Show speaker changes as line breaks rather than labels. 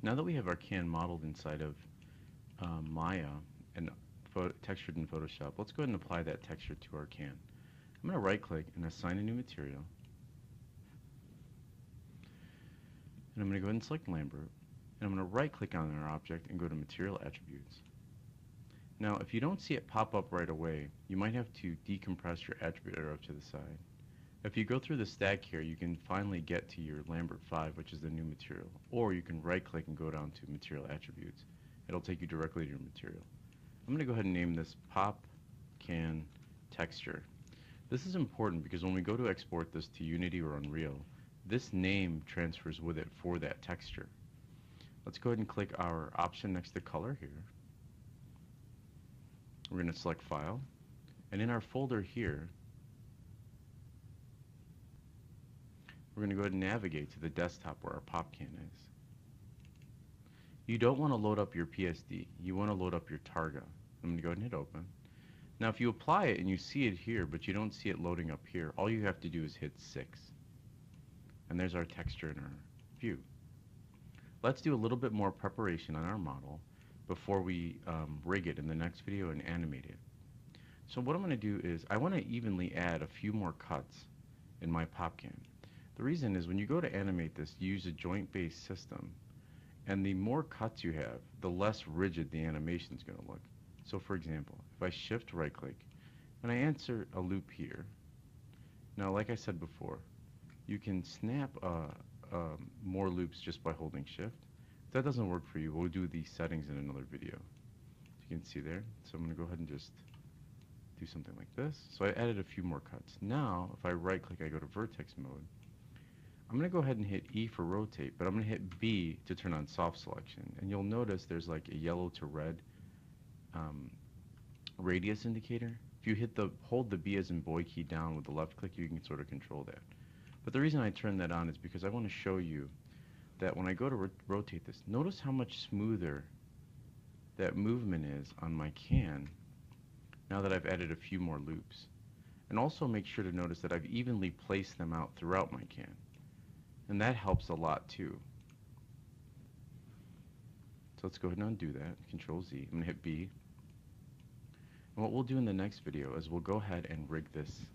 Now that we have our can modeled inside of Maya and textured in Photoshop, let's go ahead and apply that texture to our can. I'm going to right click and assign a new material. And I'm going to go ahead and select Lambert. And I'm going to right click on our object and go to Material Attributes. Now, if you don't see it pop up right away, you might have to decompress your attribute arrow to the side. If you go through the stack here, you can finally get to your Lambert 5, which is the new material. Or you can right click and go down to Material Attributes. It'll take you directly to your material. I'm going to go ahead and name this popcan texture. This is important because when we go to export this to Unity or Unreal, this name transfers with it for that texture. Let's go ahead and click our option next to color here. We're going to select File, and in our folder here, we're going to go ahead and navigate to the desktop where our popcan is. You don't want to load up your PSD, you want to load up your Targa. I'm going to go ahead and hit open. Now if you apply it and you see it here, but you don't see it loading up here, all you have to do is hit 6. And there's our texture in our view. Let's do a little bit more preparation on our model before we rig it in the next video and animate it. So what I'm going to do is I want to evenly add a few more cuts in my popcan. The reason is when you go to animate this, you use a joint-based system, and the more cuts you have, the less rigid the animation is going to look. So for example, if I shift right click and I insert a loop here, now like I said before, you can snap more loops just by holding shift. If that doesn't work for you, we'll do these settings in another video. You can see there. So I'm going to go ahead and just do something like this. So I added a few more cuts. Now if I right click, I go to vertex mode. I'm going to go ahead and hit E for rotate, but I'm going to hit B to turn on soft selection. And you'll notice there's like a yellow to red radius indicator. If you hold the B as in boy key down with the left click, you can sort of control that. But the reason I turn that on is because I want to show you that when I go to rotate this, notice how much smoother that movement is on my can now that I've added a few more loops. And also make sure to notice that I've evenly placed them out throughout my can. And that helps a lot too. So let's go ahead and undo that. Control Z. I'm going to hit B. And what we'll do in the next video is we'll go ahead and rig this